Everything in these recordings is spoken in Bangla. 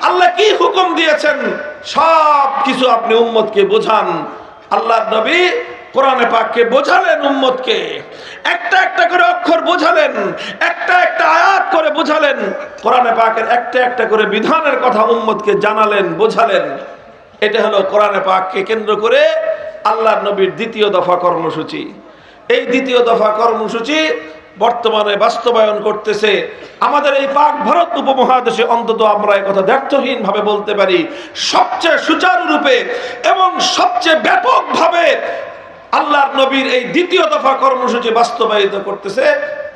আল্লাহ কি হুকুম দিয়েছেন সব কিছু আপনি উম্মতকে বোঝান। আল্লাহর নবী কোরআনে পাককে বোঝালেন, উম্মতকে একটা একটা করে অক্ষর বোঝালেন, একটা একটা আয়াত করে বোঝালেন, কোরআনে পাকের একটা একটা করে বিধানের কথা উম্মতকে জানালেন, বোঝালেন। এটা হলো কোরআনে পাককে কেন্দ্র করে আল্লাহর নবীর দ্বিতীয় দফা কর্মসূচি। এই দ্বিতীয় দফা কর্মসূচি বর্তমানে বাস্তবায়ন করতেছে আমাদের এই পাক ভারত উপমহাদেশে। অন্তত আমরা এই কথা দ্ব্যর্থহীন ভাবে বলতে পারি, সবচেয়ে সুচারুরূপে এবং সবচেয়ে ব্যাপকভাবে আল্লাহর নবীর এই দ্বিতীয় দফা কর্মসূচি বাস্তবায়িত করতেছে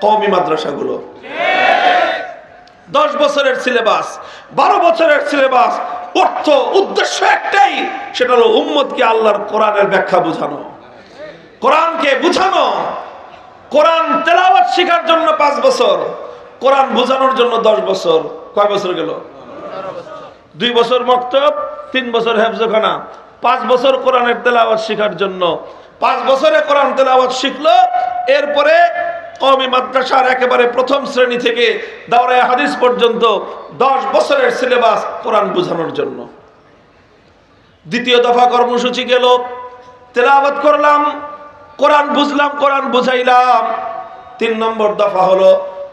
কওমি মাদ্রাসাগুলো। 10 বছরের সিলেবাস, 12 বছরের সিলেবাস, অর্থ উদ্দেশ্য একটাই, সেটা হলো উম্মতকে আল্লাহর কোরআনের ব্যাখ্যা বোঝানো, কোরআনকে বুঝানো। কোরআন তেলাওয়াত শেখার জন্য 5 বছর, কোরআন বোঝানোর জন্য 10 বছর। কয় বছর গেল? 2 বছর মক্তব, 3 বছর হেফজখানা, 5 বছর কোরআনের তেলাওয়াত শেখার জন্য। 5 বছরে কোরআন তেলাওয়াত শিখলো, এরপরে কওমি মাদ্রাসার একেবারে প্রথম শ্রেণী থেকে দাওরায়ে হাদিস পর্যন্ত 10 বছরের সিলেবাস কোরআন বোঝানোর জন্য। দ্বিতীয় দফা কর্মসূচি গেল, তেলাওয়াত করলাম, কোরআন বুঝলাম, কোরআন বুঝাইলাম। 3 নম্বর দফা হলো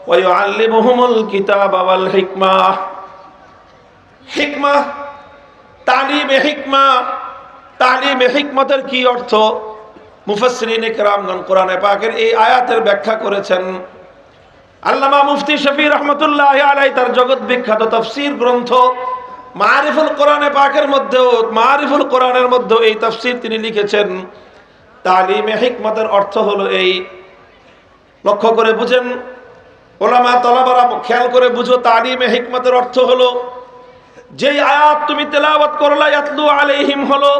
ওয়ায়ুআল্লিমুহুমুল কিতাবা ওয়াল হিকমা। হিকমা, তালিমে হিকমা। তালিমে হিকমতের কি অর্থ? মুফাসসিরিন ইকরামগণ কোরআনে পাকের এই আয়াতের ব্যাখ্যা করেছেন। আল্লামা মুফতি শফি রহমাতুল্লাহি আলাইহি তার জগৎ বিখ্যাত তাফসীর গ্রন্থ মারিফুল কোরআনে পাকের মধ্যেও, মারিফুল কোরআনের মধ্যে এই তাফসীর তিনি লিখেছেন। তালিমে হিকমতের অর্থ হলো এই, লক্ষ্য করে বুঝেন ওলামা তলাবারা, খেয়াল করে বুঝো। তালিমে হিকমতের অর্থ হলো যেই আয়াত তুমি তেলাওয়াত করলা, ইয়াতলু আলাইহিম হলো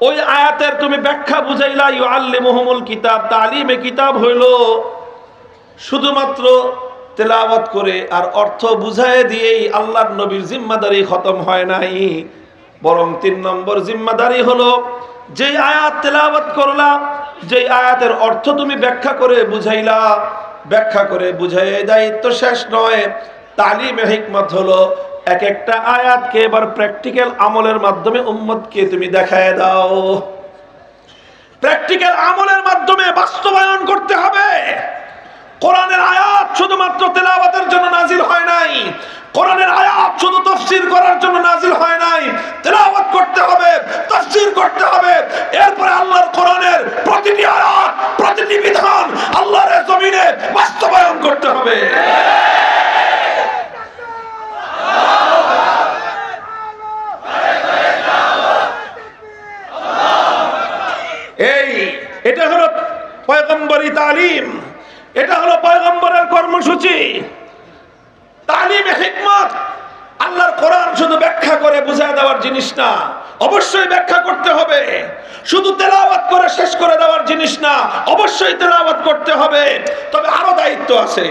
ওই আয়াতের তুমি ব্যাখ্যা বুঝাইলা। ইউআল্লিমুহুমুল কিতাব, তালিমে কিতাব হইলো শুধুমাত্র তেলাওয়াত করে আর অর্থ বুঝায় দিয়েই আল্লাহর নবীর জিম্মাদারি খতম হয় নাই, বরং 3 নম্বর জিম্মাদারি হলো যেই আয়াত তেলাওয়াত করলা, যেই আয়াতের অর্থ তুমি ব্যাখ্যা করে বুঝাইলা, ব্যাখ্যা করে বুঝাইয়ে দায়িত্ব শেষ নয়। তালিমে হিকমত হলো এক একটা আয়াতকে এবার প্র্যাকটিক্যাল আমলের মাধ্যমে উম্মতকে তুমি দেখায় দাও। প্র্যাকটিক্যাল আমলের মাধ্যমে বাস্তবায়ন করতে হবে। কোরআনের আয়াত শুধুমাত্র তেলাওয়াতের জন্য নাজিল হয় নাই, কোরআনের আয়াত শুধু তাফসীর করার জন্য নাজিল হয় নাই। তেলাওয়াত করতে হবে, তাফসীর করতে হবে, এরপরে আল্লাহর কোরআনের প্রতিটি আয়াত, প্রতিটি বিধান আল্লাহর জমিনে বাস্তবায়ন করতে হবে। এটা হলো পয়গম্বরী তালিম, এটা হলো পয়গম্বরের কর্মসূচি। তালিমে হিকমত, আল্লাহর কোরআন শুধু ব্যাখ্যা করে বুঝায় দেওয়ার জিনিস না, অবশ্যই ব্যাখ্যা করতে হবে। শুধু তেলাওয়াত করে শেষ করে দেওয়ার জিনিস না, অবশ্যই তেলাওয়াত করতে হবে। তবে আরো দায়িত্ব আছে।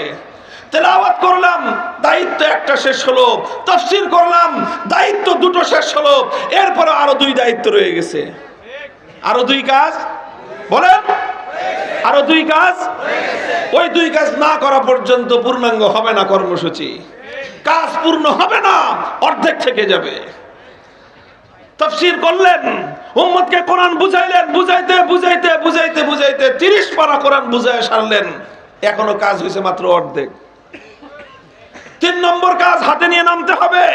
তেলাওয়াত করলাম, দায়িত্ব একটা শেষ হলো, তাফসীর করলাম, দায়িত্ব 2টো শেষ হলো, এরপরে আরো 2 দায়িত্ব রয়ে গেছে। আরো 2 কাজ, বলেন আরো 2 কাজ। ওই 2 কাজ না করা পর্যন্ত পূর্ণাঙ্গ হবে না কর্মসূচি, কাজ পূর্ণ হবে না, অর্ধেক থেকে যাবে। তাফসীর করলেন, উম্মতকে কোরআন বুঝাইলেন, বুঝাইতে বুঝাইতে বুঝাইতে বুঝাইতে 30 পারা কোরআন বুঝায় সারলেন, এখনো কাজ হয়েছে মাত্র অর্ধেক। 3 নম্বর কাজ হাতে নিয়ে নামতে হবে।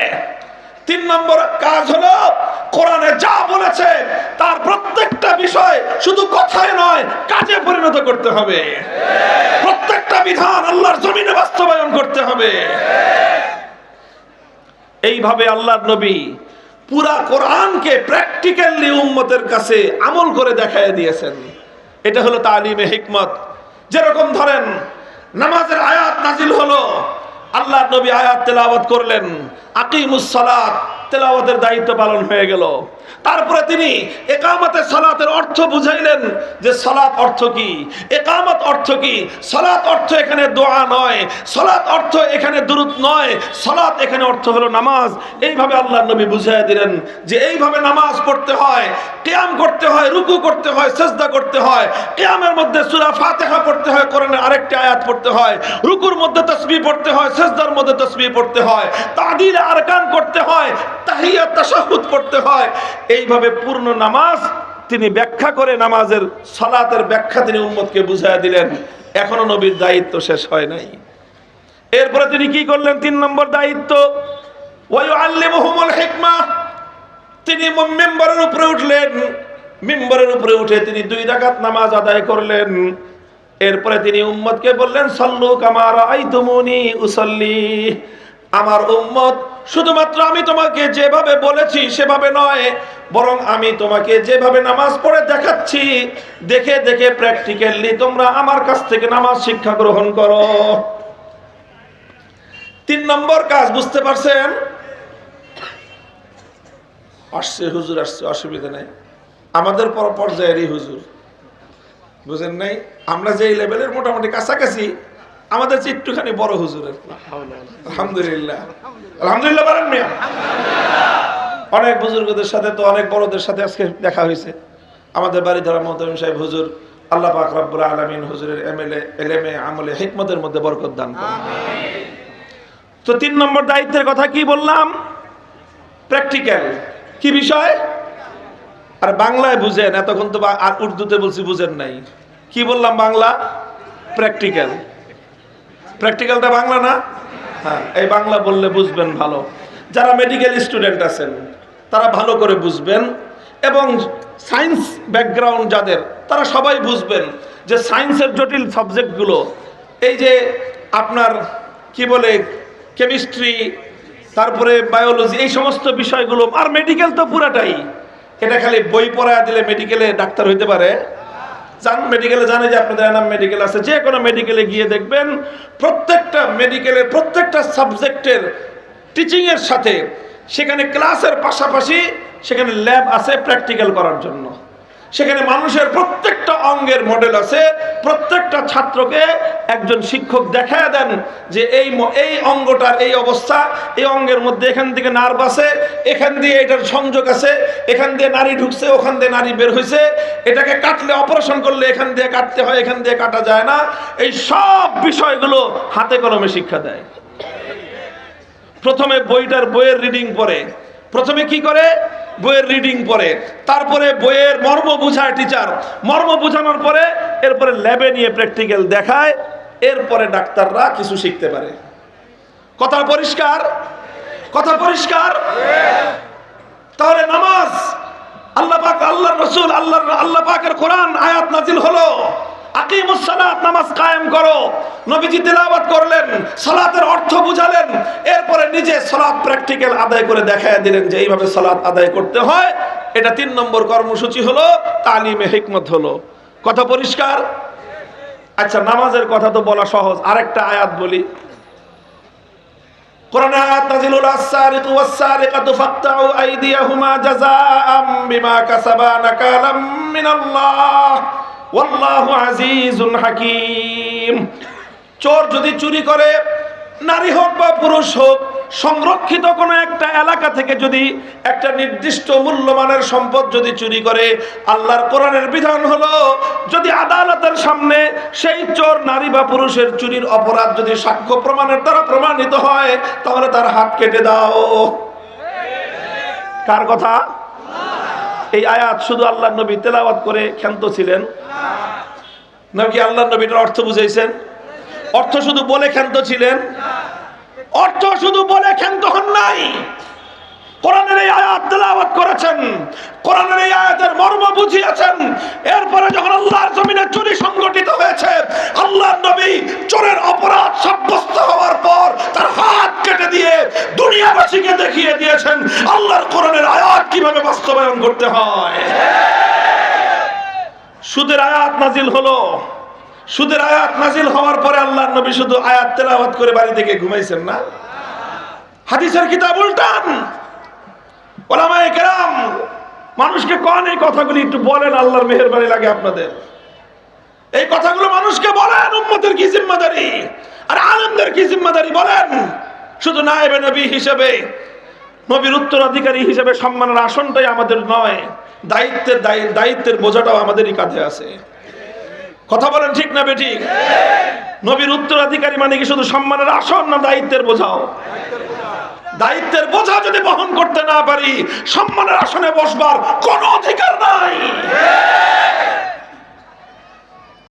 3 নম্বর কাজ হলো কোরআনে যা বলেছে তার প্রত্যেকটা বিষয় শুধু কথায় নয়, কাজে পরিণত করতে হবে। প্রত্যেকটা বিধান আল্লাহর জমিনে বাস্তবায়ন করতে হবে। এইভাবে আল্লাহর নবী পুরা কোরআনকে প্র্যাকটিক্যালি উম্মতের কাছে আমল করে দেখায় দিয়েছেন। এটা হলো তালিমে হিকমত। যেরকম ধরেন নামাজের আয়াত নাজিল হলো, আল্লাহর নবী আয়াত তেলাওয়াত করলেন, আকিমুস সালাত, তেলাওয়াতের দায়িত্ব পালন হয়ে গেল। তারপরে তিনি ইকামতে সালাতের অর্থ বুঝাইলেন যে সালাত অর্থ কি, ইকামত অর্থ কি। সালাত অর্থ এখানে দোয়া নয়, সালাত অর্থ এখানে দুরূদ নয়, সালাত এখানে অর্থ হলো নামাজ। এইভাবে আল্লাহর নবী বুঝাইয়া দিলেন যে এইভাবে নামাজ পড়তে হয়, কিয়াম করতে হয়, রুকু করতে হয়, সিজদা করতে হয়। কিয়ামের মধ্যে সূরা ফাতিহা পড়তে হয়, কোরআনের আরেকটি আয়াত পড়তে হয়, রুকুর মধ্যে তাসবিহ পড়তে হয়, সিজদার মধ্যে তাসবিহ পড়তে হয়, তাদিল আরকান করতে হয়, তাহিয়াত তাশাহুদ পড়তে হয়, এইভাবে পূর্ণ নামাজ তিনি ব্যাখ্যা করে নামাজের সালাতের ব্যাখ্যা তিনি উম্মতকে বুঝাইয়া দিলেন। এখনো নবীর দায়িত্ব শেষ হয় নাই। এরপরে তিনি কি করলেন? 3 নম্বর দায়িত্ব, ওয়ায়ুআল্লিমুহুমুল হিকমা। তিনি মিম্বরের উপরে উঠলেন, মিম্বরের উপরে উঠে তিনি 2 রাকাত নামাজ আদায় করলেন। এরপরে তিনি উম্মতকে বললেন, সাল্লু কামা রাআইতুমুনি উসাল্লি। আমার উম্মত, শুধুমাত্র আমি তোমাকে যেভাবে বলেছি সেভাবে নয়, বরং আমি তোমাকে যেভাবে নামাজ পড়ে দেখাচ্ছি, দেখে দেখে প্র্যাকটিক্যালি তোমরা আমার কাছ থেকে নামাজ শিক্ষা গ্রহণ করো। 3 নম্বর কাজ বুঝতে পারছেন? আসছে হুজুর, আসছে, অসুবিধা নাই, আমাদের পর্যায়েরই হুজুর, বুঝেন নাই? আমরা যে লেভেলের মোটামুটি কাছাকাছি, আমাদের চেয়ে একটুখানি বড় হুজুরের। আলহামদুলিল্লাহ, আলহামদুলিল্লাহ বলেন মিয়া। অনেক বুজুর্গদের সাথে তো অনেক বড়দের সাথে আজকে দেখা হয়েছে। আমাদের বাড়ি ধরা মোহতামিম সাহেব হুজুর, আল্লাহ পাক রব্বুল আলামিন হুজুরের এলেমে আমলে হিকমতের মধ্যে বরকত দান করুন। তো 3 নম্বর দায়িত্বের কথা কি বললাম? প্র্যাকটিক্যাল। কি বিষয়? আর বাংলায় বুঝেন, এতক্ষণ তো আর উর্দুতে বলছি, বুঝেন নাই। কি বললাম? বাংলা প্র্যাকটিক্যাল। প্র্যাকটিক্যালটা বাংলা না? হ্যাঁ, এই বাংলা বললে বুঝবেন ভালো। যারা মেডিকেল স্টুডেন্ট আছেন তারা ভালো করে বুঝবেন, এবং সায়েন্স ব্যাকগ্রাউন্ড যাদের, তারা সবাই বুঝবেন যে সায়েন্সের জটিল সাবজেক্টগুলো, এই যে আপনার কি বলে কেমিস্ট্রি, তারপরে বায়োলজি, এই সমস্ত বিষয়গুলো, আর মেডিকেল তো পুরাটাই, এটা খালি বই পড়ায় দিলে মেডিকেলে ডাক্তার হইতে পারে? মেডিকেলে জানে যে আপনাদের এনাম মেডিকেল আছে, যে কোনো মেডিকেলে গিয়ে দেখবেন প্রত্যেকটা মেডিকেলের প্রত্যেকটা সাবজেক্টের টিচিং এর সাথে সেখানে ক্লাসের পাশাপাশি সেখানে ল্যাব আছে প্র্যাকটিক্যাল করার জন্য। সেখানে মানুষের প্রত্যেকটা অঙ্গের মডেল আছে। প্রত্যেকটা ছাত্রকে একজন শিক্ষক দেখায় দেন যে এই অঙ্গটার এই অবস্থা, এই অঙ্গের মধ্যে এখান থেকে নার্ভ আছে, এখান দিয়ে এটার সংযোগ আছে, এখান দিয়ে নারী ঢুকছে, ওখান দিয়ে নারী বের হয়েছে, এটাকে কাটলে অপারেশন করলে এখান দিয়ে কাটতে হয়, এখান দিয়ে কাটা যায় না। এই সব বিষয়গুলো হাতে কলমে শিক্ষা দেয়। প্রথমে বইয়ের রিডিং পড়ে। প্রথমে কি করে? বইয়ের রিডিং পড়ে, তারপরে বইয়ের মর্ম বুঝায় টিচার, মর্ম বুঝানোর পরে এরপরে ল্যাবে নিয়ে প্র্যাকটিক্যাল দেখায়, এরপরে ডাক্তাররা কিছু শিখতে পারে। কথা পরিষ্কার? কথা পরিষ্কার? তাহলে নামাজ, আল্লাহ পাক, আল্লাহর রাসূল, আল্লাহ পাকের কোরআন আয়াত নাজিল হলো, আকিমুস সালাত, নামাজ কায়েম করো। নবীজি তেলাওয়াত করলেন, সালাতের অর্থ বুঝালেন, এরপরে নিজে সালাত প্র্যাকটিক্যাল আদায় করে দেখায় দিলেন যে এইভাবে সালাত আদায় করতে হয়। এটা 3 নম্বর কর্মসূচি হলো, তালিমে হিকমত হলো। কথা পরিষ্কার? আচ্ছা, নামাজের কথা তো বলা সহজ, আরেকটা আয়াত বলি। কোরআনে আয়াত নাযিল হলো, আস-সারিকু ওয়াস-সারিকাতু ফাকতাউ আইদিয়াহুমা জাযাআম বিমা কাসাবা নাকালাম মিনাল্লাহ ওয়াল্লাহু আজিজুন হাকীম। চোর যদি চুরি করে, নারী হোক বা পুরুষ হোক, সংরক্ষিত কোনো একটা এলাকা থেকে যদি একটা নির্দিষ্ট মূল্যমানের সম্পদ যদি চুরি করে, আল্লাহর কোরআনের বিধান হলো, যদি আদালতের সামনে সেই চোর নারী বা পুরুষের চুরির অপরাধ যদি সাক্ষ্য প্রমাণের দ্বারা প্রমাণিত হয়, তাহলে তার হাত কেটে দাও। কার কথা? এই আয়াত শুধু আল্লাহর নবী তেলাওয়াত করে ক্ষান্ত ছিলেন নাকি আল্লাহর নবীর অর্থ বুঝাইছেন? অর্থ শুধু বলে ক্ষান্ত ছিলেন? অর্থ শুধু বলে ক্ষান্ত হন নাই, কোরআনের এই আয়াত তেলাওয়াত করেছেন, কোরআনের এই আয়াতের মর্ম বুঝিয়েছেন। এরপরে যখন আল্লাহর জমিনে চুরি সংগঠিত হয়েছে, আল্লাহর নবী চোরের অপরাধ সাব্যস্ত হওয়ার পর তার হাত কেটে দিয়ে দুনিয়াবাসীকে দেখিয়ে দিয়েছেন আল্লাহর কোরআনের আয়াত কিভাবে বাস্তবায়ন করতে হয়। সুদের আয়াত নাজিল হলো, সুদের আয়াত নাজিল হওয়ার পরে আল্লাহর নবী শুধু আয়াত তেলাওয়াত করে বাড়ি থেকে ঘুমাইছেন না, হাদিসের কিতাব উল্টান। ওলামায়ে কেরাম মানুষকে কোন এই কথাগুলি একটু বলেন, আল্লাহর মেহেরবানি লাগে আপনাদের। এই কথাগুলো মানুষকে বলেন, উম্মতের কি জিম্মাদারি আর আলেমদের কি জিম্মাদারি বলেন। শুধু নায়েবে নবী হিসেবে, নবীর উত্তরাধিকারী হিসেবে সম্মানের আসনটাই আমাদের নয়, দায়িত্বের বোঝাটাও আমাদেরই কাঁধে আছে। কথা বলেন ঠিক না বেঠিক? নবীর উত্তরাধিকারী মানে কি শুধু সম্মানের আসন, না দায়িত্বের বোঝাও? দায়িত্বের বোঝা যদি বহন করতে না পারি, সম্মানের আসনে বসবার কোনো